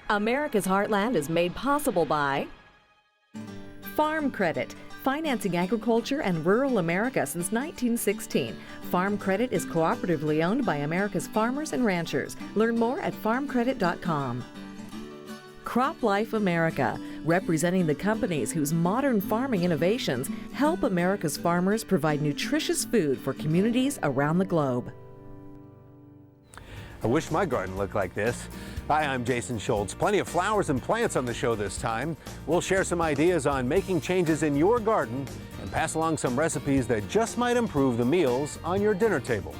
America's Heartland is made possible by Farm Credit, financing agriculture and rural America since 1916. Farm Credit is cooperatively owned by America's farmers and ranchers. Learn more at farmcredit.com. Crop Life America, representing the companies whose modern farming innovations help America's farmers provide nutritious food for communities around the globe. I wish my garden looked like this. Hi, I'm Jason Shoultz. Plenty of flowers and plants on the show this time. We'll share some ideas on making changes in your garden and pass along some recipes that just might improve the meals on your dinner table.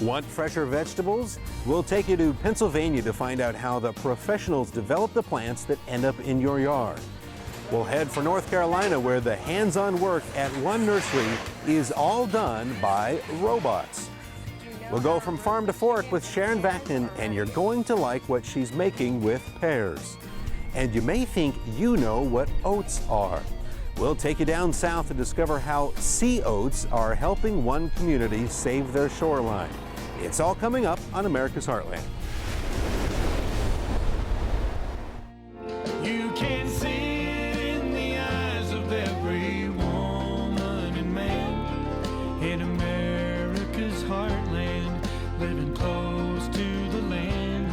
Want fresher vegetables? We'll take you to Pennsylvania to find out how the professionals develop the plants that end up in your yard. We'll head for North Carolina, where the hands-on work at one nursery is all done by robots. We'll go from farm to fork with Sharon Vacton, and you're going to like what she's making with pears. And you may think you know what oats are. We'll take you down south to discover how sea oats are helping one community save their shoreline. It's all coming up on America's Heartland. You can see it in the eyes of every woman and man in America's heartland, living close to the land.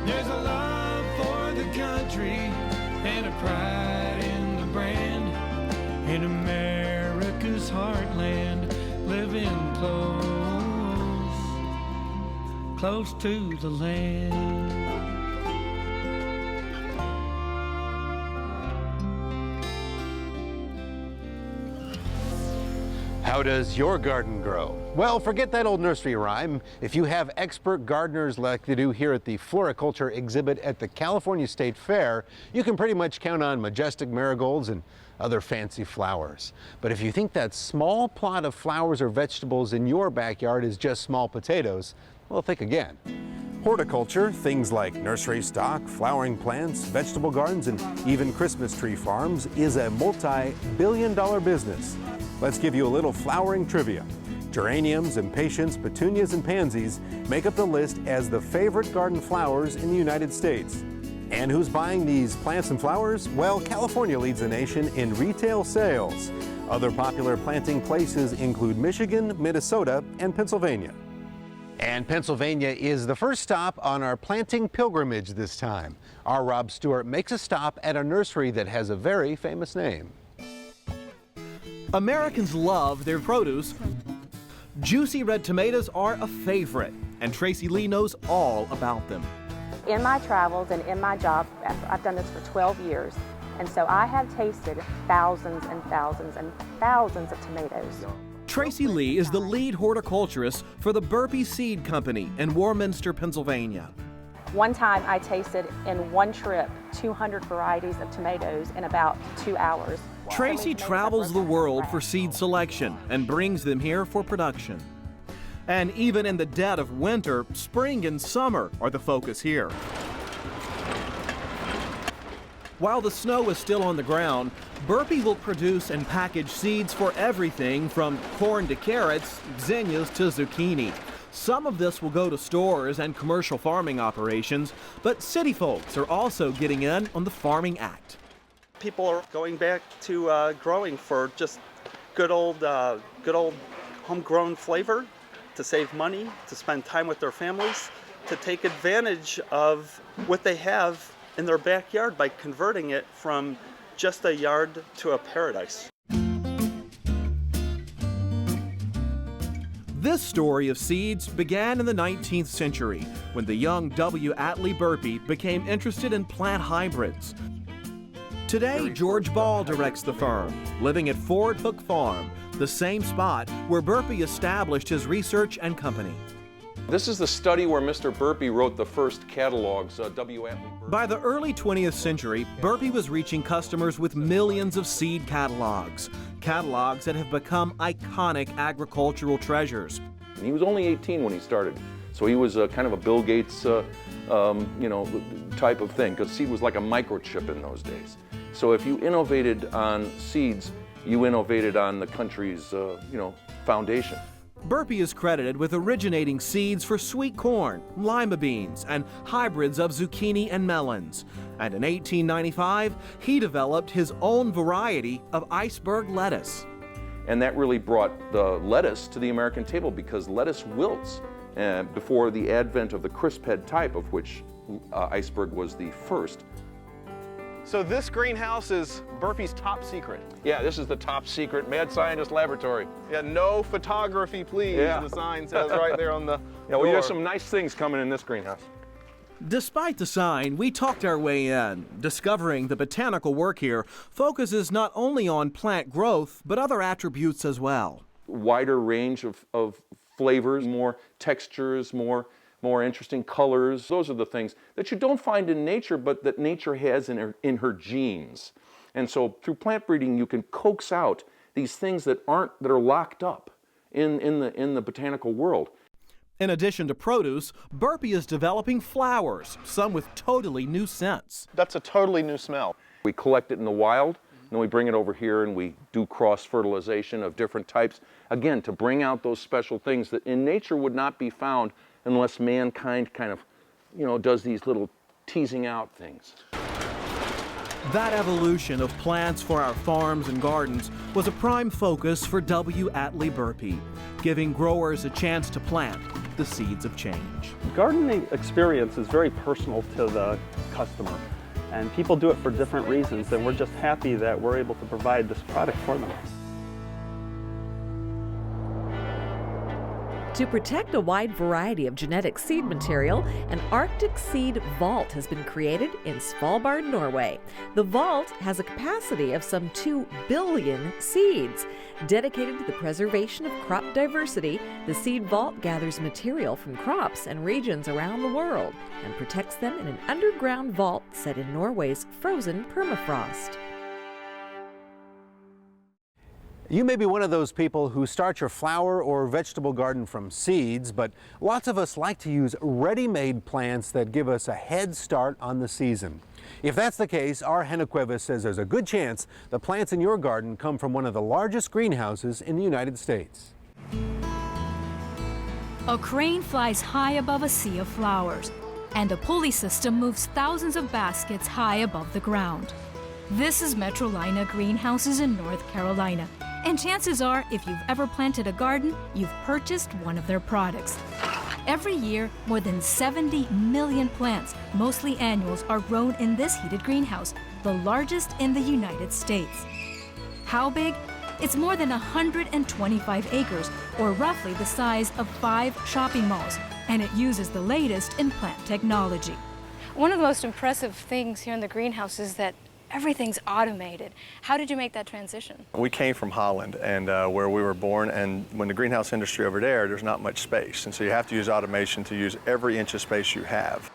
There's a love for the country and a pride in the brand. In America's heartland, living close to the land. How does your garden grow? Well, forget that old nursery rhyme. If you have expert gardeners like they do here at the Horticulture exhibit at the California State Fair, you can pretty much count on majestic marigolds and other fancy flowers. But if you think that small plot of flowers or vegetables in your backyard is just small potatoes, well, think again. Horticulture, things like nursery stock, flowering plants, vegetable gardens, and even Christmas tree farms, is a multi-billion-dollar business. Let's give you a little flowering trivia. Geraniums, impatiens, petunias, and pansies make up the list as the favorite garden flowers in the United States. And who's buying these plants and flowers? Well, California leads the nation in retail sales. Other popular planting places include Michigan, Minnesota, and Pennsylvania. And Pennsylvania is the first stop on our planting pilgrimage this time. Our Rob Stewart makes a stop at a nursery that has a very famous name. Americans love their produce. Juicy red tomatoes are a favorite, and Tracy Lee knows all about them. In my travels and in my job, I've done this for 12 years, and so I have tasted thousands and thousands and thousands of tomatoes. Tracy Lee is the lead horticulturist for the Burpee Seed Company in Warminster, Pennsylvania. One time I tasted in one trip 200 varieties of tomatoes in about 2 hours. Tracy travels the world for seed selection and brings them here for production. And even in the dead of winter, spring and summer are the focus here. While the snow is still on the ground, Burpee will produce and package seeds for everything from corn to carrots, zinnias to zucchini. Some of this will go to stores and commercial farming operations, but city folks are also getting in on the farming act. People are going back to growing for just good old homegrown flavor, to save money, to spend time with their families, to take advantage of what they have in their backyard by converting it from just a yard to a paradise. This story of seeds began in the 19th century when the young W. Atlee Burpee became interested in plant hybrids. Today, George Ball directs the firm, living at Ford Hook Farm, the same spot where Burpee established his research and company. This is the study where Mr. Burpee wrote the first catalogs, W. Atlee Burpee. By the early 20th century, Burpee was reaching customers with millions of seed catalogs that have become iconic agricultural treasures. And he was only 18 when he started, so he was kind of a Bill Gates, type of thing, because seed was like a microchip in those days. So if you innovated on seeds, you innovated on the country's, foundation. Burpee is credited with originating seeds for sweet corn, lima beans, and hybrids of zucchini and melons. And in 1895, he developed his own variety of iceberg lettuce. And that really brought the lettuce to the American table because lettuce wilts before the advent of the crisp head type, of which iceberg was the first. So this greenhouse is Burpee's top secret. Yeah, this is the top secret mad scientist laboratory. Yeah, no photography, please. Yeah. The sign says right there on the Yeah, well, door. there's some nice things coming in this greenhouse. Despite the sign, we talked our way in, discovering the botanical work here focuses not only on plant growth, but other attributes as well. Wider range of flavors, more textures, more interesting colors. Those are the things that you don't find in nature, but that nature has in her genes. And so through plant breeding, you can coax out these things that are locked up in the botanical world. In addition to produce, Burpee is developing flowers, some with totally new scents. That's a totally new smell. We collect it in the wild, then we bring it over here and we do cross-fertilization of different types, again, to bring out those special things that in nature would not be found unless mankind kind of, does these little teasing out things. That evolution of plants for our farms and gardens was a prime focus for W. Atlee Burpee, giving growers a chance to plant the seeds of change. Gardening experience is very personal to the customer, and people do it for different reasons, and we're just happy that we're able to provide this product for them. To protect a wide variety of genetic seed material, an Arctic seed vault has been created in Svalbard, Norway. The vault has a capacity of some 2 billion seeds. Dedicated to the preservation of crop diversity, the seed vault gathers material from crops and regions around the world and protects them in an underground vault set in Norway's frozen permafrost. You may be one of those people who start your flower or vegetable garden from seeds, but lots of us like to use ready-made plants that give us a head start on the season. If that's the case, our Hennequeva says there's a good chance the plants in your garden come from one of the largest greenhouses in the United States. A crane flies high above a sea of flowers, and a pulley system moves thousands of baskets high above the ground. This is METROLINA greenhouses in North Carolina. And chances are, if you've ever planted a garden, you've purchased one of their products. Every year, more than 70 million plants, mostly annuals, are grown in this heated greenhouse, the largest in the United States. How big? It's more than 125 acres, or roughly the size of 5 shopping malls, and it uses the latest in plant technology. One of the most impressive things here in the greenhouse is that everything's automated. How did you make that transition? We came from Holland, and where we were born, and when the greenhouse industry over there's not much space, and so you have to use automation to use every inch of space you have.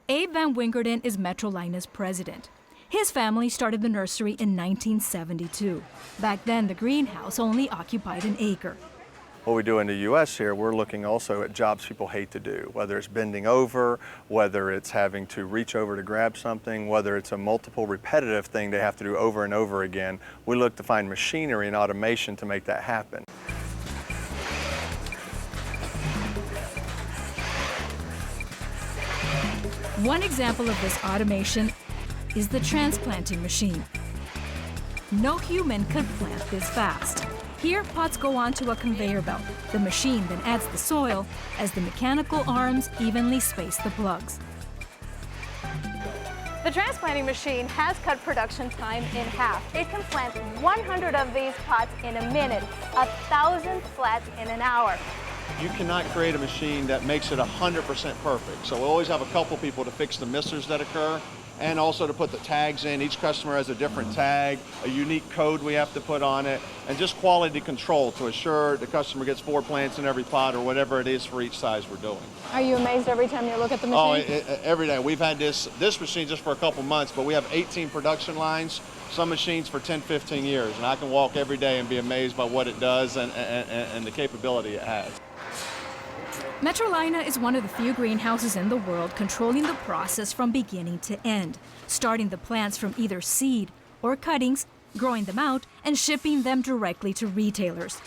Abe VANWINGERDEN is METROLINA's president. His family started the nursery in 1972. Back then, the greenhouse only occupied an acre. What we do in the U.S. here, we're looking also at jobs people hate to do, whether it's bending over, whether it's having to reach over to grab something, whether it's a multiple repetitive thing they have to do over and over again. We look to find machinery and automation to make that happen. One example of this automation is the transplanting machine. No human could plant this fast. Here, pots go onto a conveyor belt. The machine then adds the soil as the mechanical arms evenly space the plugs. The transplanting machine has cut production time in half. It can plant 100 of these pots in a minute, 1,000 flats in an hour. You cannot create a machine that makes it 100% perfect. So we always have a couple people to fix the missers that occur, and also to put the tags in. Each customer has a different tag, a unique code we have to put on it, and just quality control to assure the customer gets 4 plants in every pot or whatever it is for each size we're doing. Are you amazed every time you look at the machine? Oh, every day. We've had this machine just for a couple months, but we have 18 production lines, some machines for 10, 15 years, and I can walk every day and be amazed by what it does and the capability it has. METROLINA is one of the few greenhouses in the world controlling the process from beginning to end, starting the plants from either seed or cuttings, growing them out, and shipping them directly to retailers.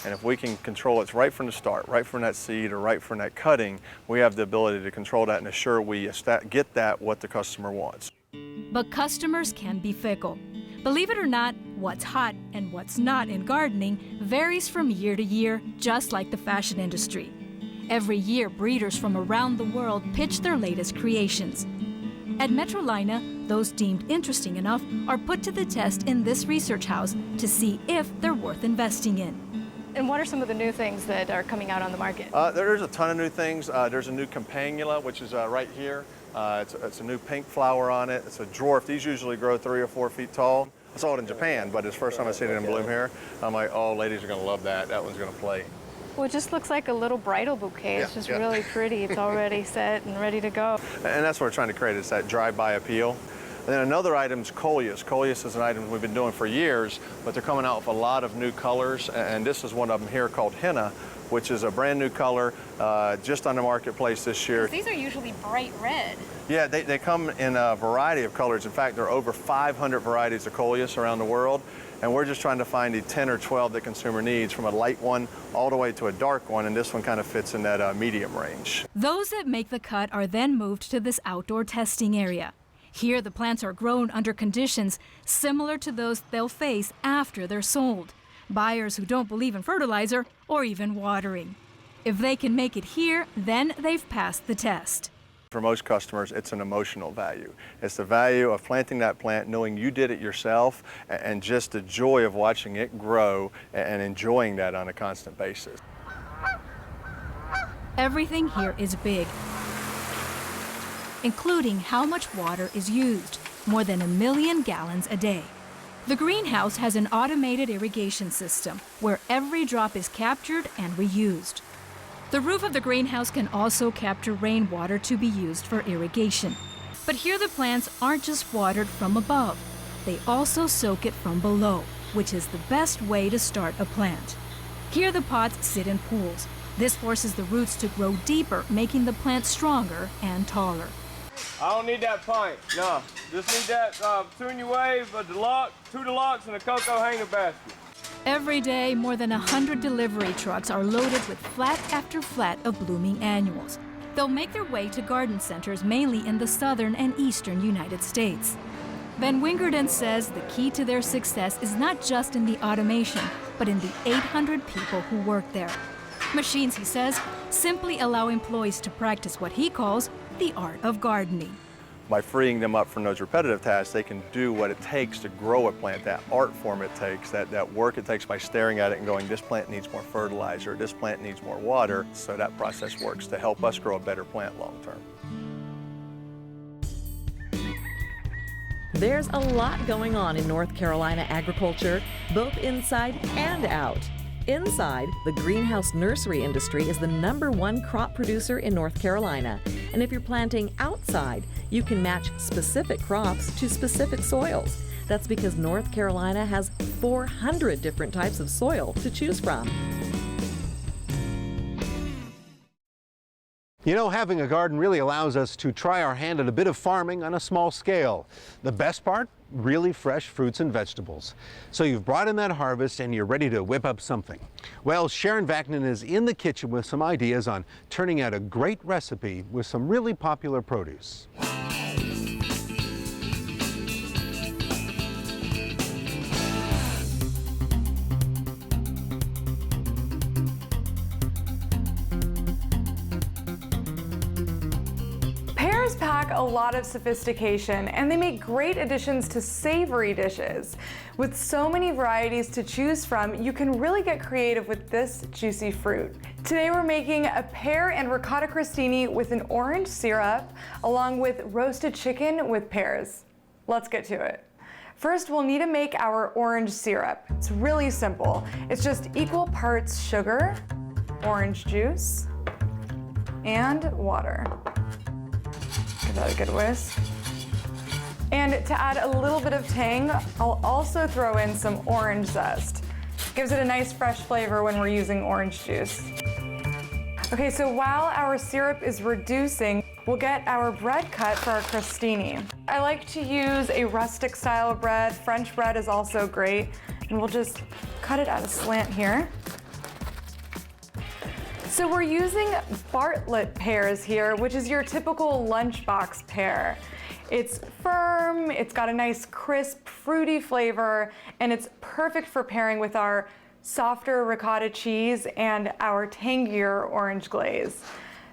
And if we can control it right from the start, right from that seed or right from that cutting, we have the ability to control that and assure we get that what the customer wants. But customers can be fickle. Believe it or not, what's hot and what's not in gardening varies from year to year, just like the fashion industry. Every year, breeders from around the world pitch their latest creations. At METROLINA, those deemed interesting enough are put to the test in this research house to see if they're worth investing in. And what are some of the new things that are coming out on the market? There's a ton of new things. There's a new campanula, which is right here. It's a new pink flower on it. It's a dwarf. These usually grow 3 or 4 feet tall. I saw it in Japan, but it's the first time I've seen it in bloom here. I'm like, oh, ladies are going to love that. That one's going to play. Well, it just looks like a little bridal bouquet. It's just really pretty. It's already set and ready to go. And that's what we're trying to create, is that drive-by appeal. And then another item is coleus. Coleus is an item we've been doing for years, but they're coming out with a lot of new colors. And this is one of them here called henna, which is a brand new color just on the marketplace this year. These are usually bright red. Yeah, they come in a variety of colors. In fact, there are over 500 varieties of coleus around the world. And we're just trying to find the 10 or 12 that consumer needs, from a light one all the way to a dark one, and this one kind of fits in that medium range. Those that make the cut are then moved to this outdoor testing area. Here, the plants are grown under conditions similar to those they'll face after they're sold. Buyers who don't believe in fertilizer or even watering. If they can make it here, then they've passed the test. For most customers, it's an emotional value. It's the value of planting that plant, knowing you did it yourself, and just the joy of watching it grow and enjoying that on a constant basis. Everything here is big, including how much water is used, more than 1 million gallons a day. The greenhouse has an automated irrigation system where every drop is captured and reused. The roof of the greenhouse can also capture rainwater to be used for irrigation. But here the plants aren't just watered from above. They also soak it from below, which is the best way to start a plant. Here the pots sit in pools. This forces the roots to grow deeper, making the plant stronger and taller. I don't need that pint, no. Just need that 2 wave, a deluxe, 2 deluxe, and a cocoa hanger basket. Every day, more than 100 delivery trucks are loaded with flat after flat of blooming annuals. They'll make their way to garden centers mainly in the southern and eastern United States. VANWINGERDEN says the key to their success is not just in the automation, but in the 800 people who work there. Machines, he says, simply allow employees to practice what he calls the art of gardening. By freeing them up from those repetitive tasks, they can do what it takes to grow a plant, that art form it takes, that work it takes by staring at it and going, this plant needs more fertilizer, this plant needs more water. So that process works to help us grow a better plant long term. There's a lot going on in North Carolina agriculture, both inside and out. Inside, the greenhouse nursery industry is the #1 crop producer in North Carolina. And if you're planting outside, you can match specific crops to specific soils. That's because North Carolina has 400 different types of soil to choose from. You know, having a garden really allows us to try our hand at a bit of farming on a small scale. The best part? Really fresh fruits and vegetables. So you've brought in that harvest and you're ready to whip up something. Well, Sharon Vaknin is in the kitchen with some ideas on turning out a great recipe with some really popular produce. Pears pack a lot of sophistication and they make great additions to savory dishes. With so many varieties to choose from, you can really get creative with this juicy fruit. Today we're making a pear and ricotta crostini with an orange syrup, along with roasted chicken with pears. Let's get to it. First, we'll need to make our orange syrup. It's really simple. It's just equal parts sugar, orange juice, and water. Give that a good whisk. And to add a little bit of tang, I'll also throw in some orange zest. Gives it a nice fresh flavor when we're using orange juice. Okay, so while our syrup is reducing, we'll get our bread cut for our crostini. I like to use a rustic style bread. French bread is also great. And we'll just cut it at a slant here. So we're using Bartlett pears here, which is your typical lunchbox pear. It's firm, it's got a nice crisp, fruity flavor, and it's perfect for pairing with our softer ricotta cheese and our tangier orange glaze.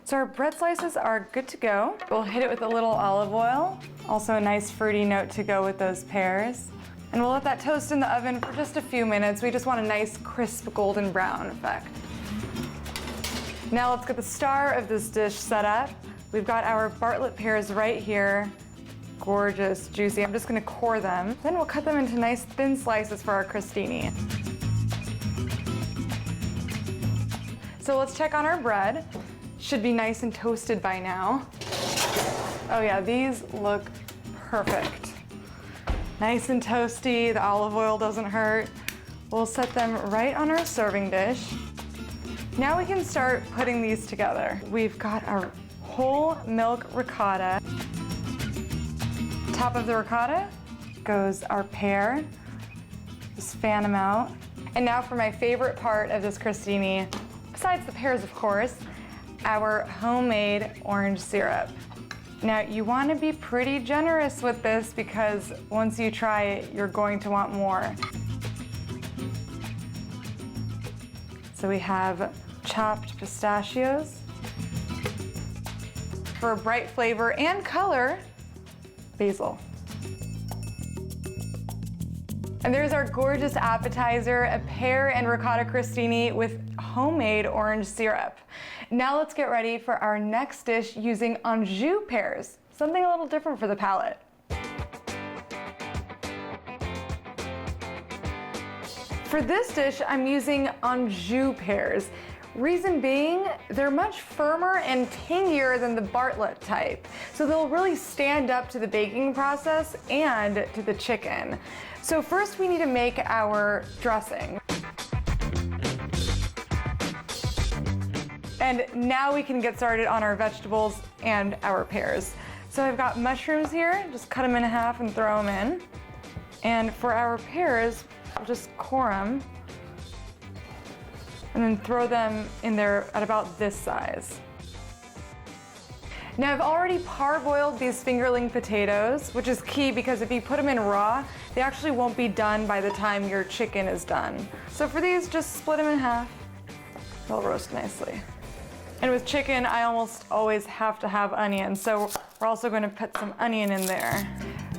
So our bread slices are good to go. We'll hit it with a little olive oil. Also a nice fruity note to go with those pears. And we'll let that toast in the oven for just a few minutes. We just want a nice crisp golden brown effect. Now let's get the star of this dish set up. We've got our Bartlett pears right here. Gorgeous, juicy. I'm just gonna core them. Then we'll cut them into nice thin slices for our crostini. So let's check on our bread. Should be nice and toasted by now. Oh yeah, these look perfect. Nice and toasty, the olive oil doesn't hurt. We'll set them right on our serving dish. Now we can start putting these together. We've got our whole milk ricotta. Top of the ricotta goes our pear. Just fan them out. And now for my favorite part of this crostini, besides the pears of course, our homemade orange syrup. Now you want to be pretty generous with this because once you try it, you're going to want more. So we have chopped pistachios. For a bright flavor and color, basil. And there's our gorgeous appetizer, a pear and ricotta crostini with homemade orange syrup. Now let's get ready for our next dish using Anjou pears, something a little different for the palate. For this dish, I'm using Anjou pears. Reason being, they're much firmer and tangier than the Bartlett type, so they'll really stand up to the baking process and to the chicken. So first we need to make our dressing. And now we can get started on our vegetables and our pears. So I've got mushrooms here, just cut them in half and throw them in. And for our pears, I'll just core them and then throw them in there at about this size. Now I've already parboiled these fingerling potatoes, which is key because if you put them in raw, they actually won't be done by the time your chicken is done. So for these, just split them in half. They'll roast nicely. And with chicken, I almost always have to have onion, so we're also going to put some onion in there.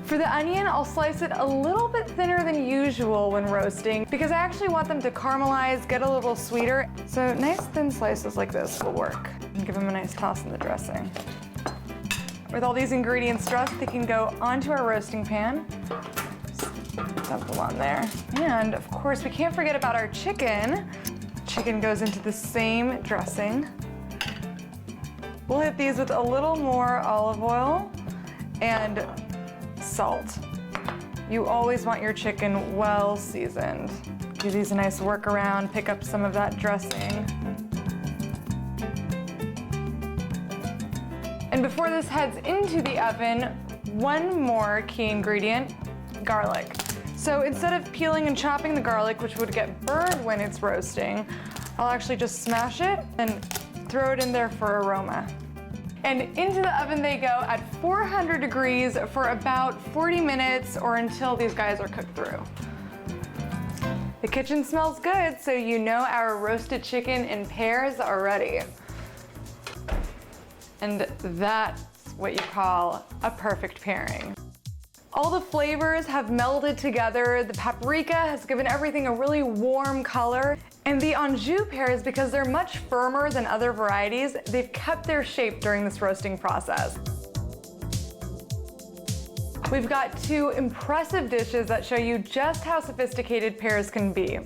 For the onion, I'll slice it a little bit thinner than usual when roasting because I actually want them to caramelize, get a little sweeter. So nice thin slices like this will work. And give them a nice toss in the dressing. With all these ingredients dressed, they can go onto our roasting pan. Just dump them on there. And of course, we can't forget about our chicken. Chicken goes into the same dressing. We'll hit these with a little more olive oil and salt. You always want your chicken well seasoned. Give these a nice workaround, pick up some of that dressing. And before this heads into the oven, one more key ingredient, garlic. So instead of peeling and chopping the garlic, which would get burned when it's roasting, I'll actually just smash it and throw it in there for aroma. And into the oven they go at 400 degrees for about 40 minutes or until these guys are cooked through. The kitchen smells good, so you know our roasted chicken and pears are ready. And that's what you call a perfect pairing. All the flavors have melded together. The paprika has given everything a really warm color. And the Anjou pears, because they're much firmer than other varieties, they've kept their shape during this roasting process. We've got two impressive dishes that show you just how sophisticated pears can be.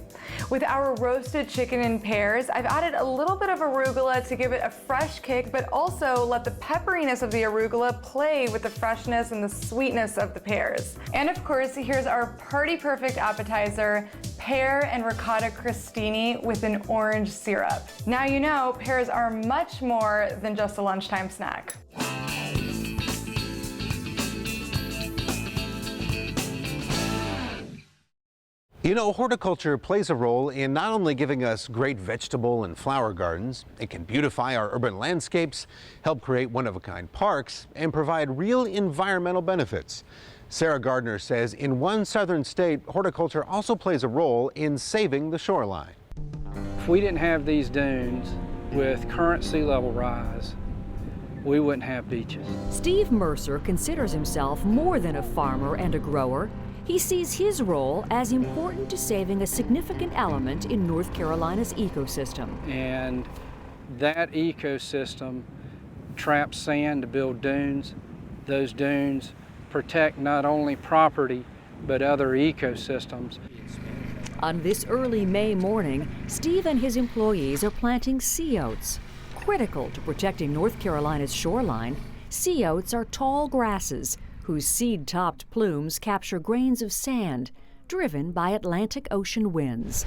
With our roasted chicken and pears, I've added a little bit of arugula to give it a fresh kick, but also let the pepperiness of the arugula play with the freshness and the sweetness of the pears. And of course, here's our party perfect appetizer, pear and ricotta crostini with an orange syrup. Now you know pears are much more than just a lunchtime snack. You know, horticulture plays a role in not only giving us great vegetable and flower gardens, it can beautify our urban landscapes, help create one-of-a-kind parks, and provide real environmental benefits. Sarah Gardner says in one southern state, horticulture also plays a role in saving the shoreline. If we didn't have these dunes with current sea level rise, we wouldn't have beaches. Steve Mercer considers himself more than a farmer and a grower. He sees his role as important to saving a significant element in North Carolina's ecosystem. And that ecosystem traps sand to build dunes. Those dunes protect not only property, but other ecosystems. On this early May morning, Steve and his employees are planting sea oats. Critical to protecting North Carolina's shoreline, sea oats are tall grasses whose seed-topped plumes capture grains of sand driven by Atlantic Ocean winds.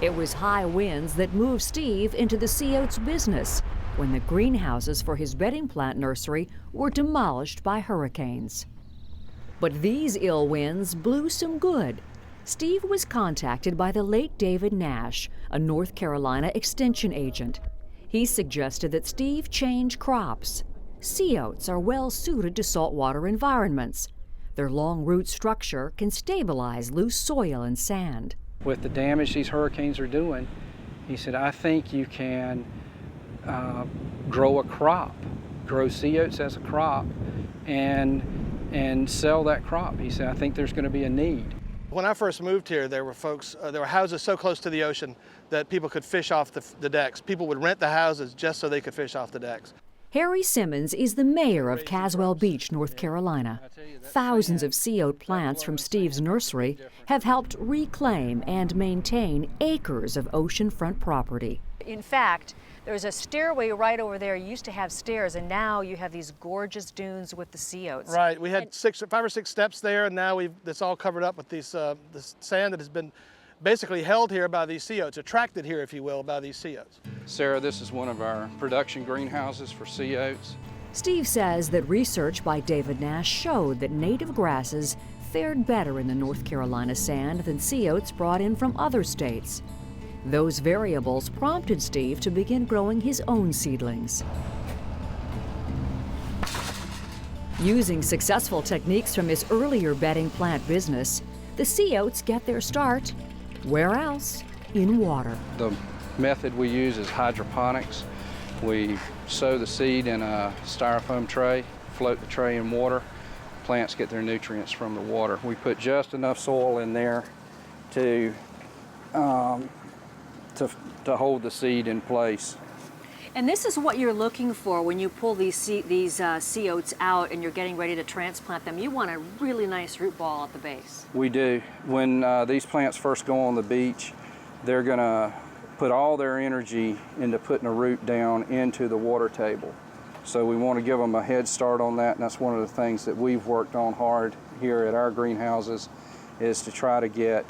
It was high winds that moved Steve into the sea oats business when the greenhouses for his bedding plant nursery were demolished by hurricanes. But these ill winds blew some good. Steve was contacted by the late David Nash, a North Carolina extension agent. He suggested that Steve change crops. Sea oats are well suited to saltwater environments. Their long root structure can stabilize loose soil and sand. With the damage these hurricanes are doing, he said, I think you can grow a crop, grow sea oats as a crop, and sell that crop. He said, I think there's going to be a need. When I first moved here, there were houses so close to the ocean that people could fish off the decks. People would rent the houses just so they could fish off the decks. Harry Simmons is the mayor of Caswell Beach, North Carolina. Thousands of sea oat plants from Steve's nursery have helped reclaim and maintain acres of oceanfront property. In fact, there's a stairway right over there. You used to have stairs, and now you have these gorgeous dunes with the sea oats. Right. We had 5 or 6 steps there, and now it's all covered up with this sand that has been basically held here by these sea oats, attracted here, if you will, by these sea oats. Sarah, this is one of our production greenhouses for sea oats. Steve says that research by David Nash showed that native grasses fared better in the North Carolina sand than sea oats brought in from other states. Those variables prompted Steve to begin growing his own seedlings. Using successful techniques from his earlier bedding plant business, the sea oats get their start, where else? In water. The method we use is hydroponics. We sow the seed in a styrofoam tray, float the tray in water. Plants get their nutrients from the water. We put just enough soil in there to hold the seed in place. And this is what you're looking for when you pull these sea oats out and you're getting ready to transplant them. You want a really nice root ball at the base. We do. When these plants first go on the beach, they're going to put all their energy into putting a root down into the water table. So we want to give them a head start on that, and that's one of the things that we've worked on hard here at our greenhouses, is to try to get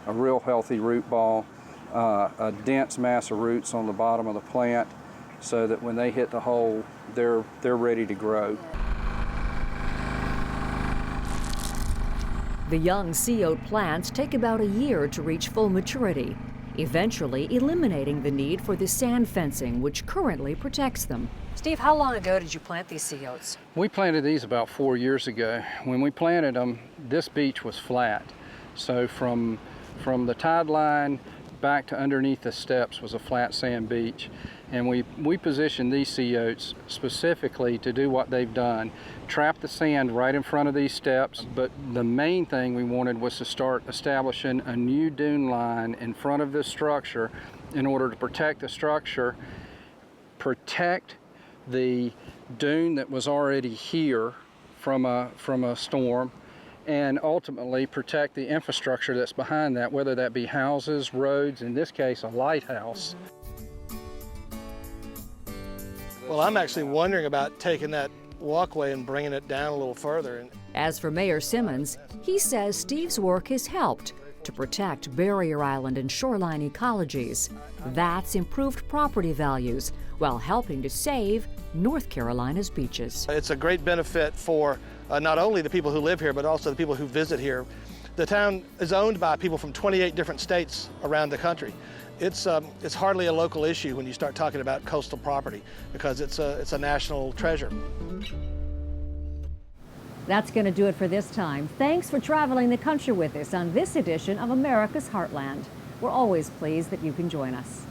a real healthy root ball, a dense mass of roots on the bottom of the plant, so that when they hit the hole, they're ready to grow. The young sea oat plants take about a year to reach full maturity, eventually eliminating the need for the sand fencing which currently protects them. Steve, how long ago did you plant these sea oats? We planted these about 4 years ago. When we planted them, this beach was flat. So from the tide line back to underneath the steps was a flat sand beach. And we positioned these sea oats specifically to do what they've done, trap the sand right in front of these steps, but the main thing we wanted was to start establishing a new dune line in front of this structure in order to protect the structure, protect the dune that was already here from a storm, and ultimately protect the infrastructure that's behind that, whether that be houses, roads, in this case a lighthouse. Well, I'm actually wondering about taking that walkway and bringing it down a little further. As for Mayor Simmons, he says Steve's work has helped to protect barrier island and shoreline ecologies. That's improved property values while helping to save North Carolina's beaches. It's a great benefit for not only the people who live here, but also the people who visit here. The town is owned by people from 28 different states around the country. It's hardly a local issue when you start talking about coastal property because it's a national treasure. That's going to do it for this time. Thanks for traveling the country with us on this edition of America's Heartland. We're always pleased that you can join us.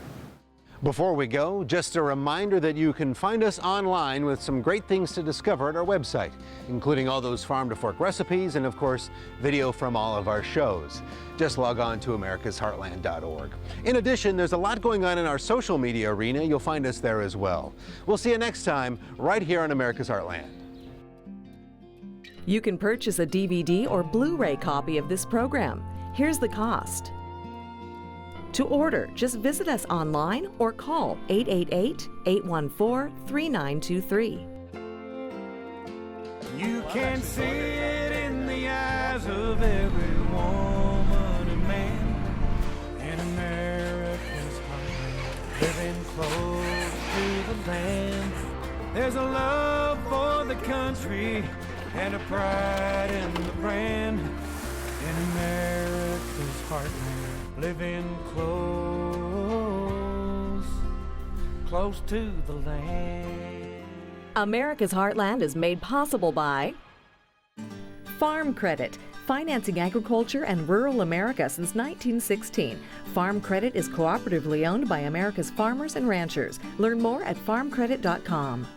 Before we go, just a reminder that you can find us online with some great things to discover at our website, including all those farm to fork recipes and, of course, video from all of our shows. Just log on to americasheartland.org. In addition, there's a lot going on in our social media arena. You'll find us there as well. We'll see you next time right here on America's Heartland. You can purchase a DVD or Blu-ray copy of this program. Here's the cost. To order, just visit us online or call 888-814-3923. You can see it in the eyes of every woman and man in America's heartland, living close to the land. There's a love for the country and a pride in the brand in America's heartland, living close to the land. America's Heartland is made possible by Farm Credit, financing agriculture and rural America since 1916. Farm Credit is cooperatively owned by America's farmers and ranchers. Learn more at farmcredit.com.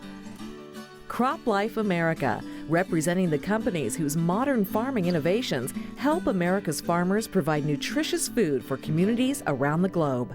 Crop Life America, representing the companies whose modern farming innovations help America's farmers provide nutritious food for communities around the globe.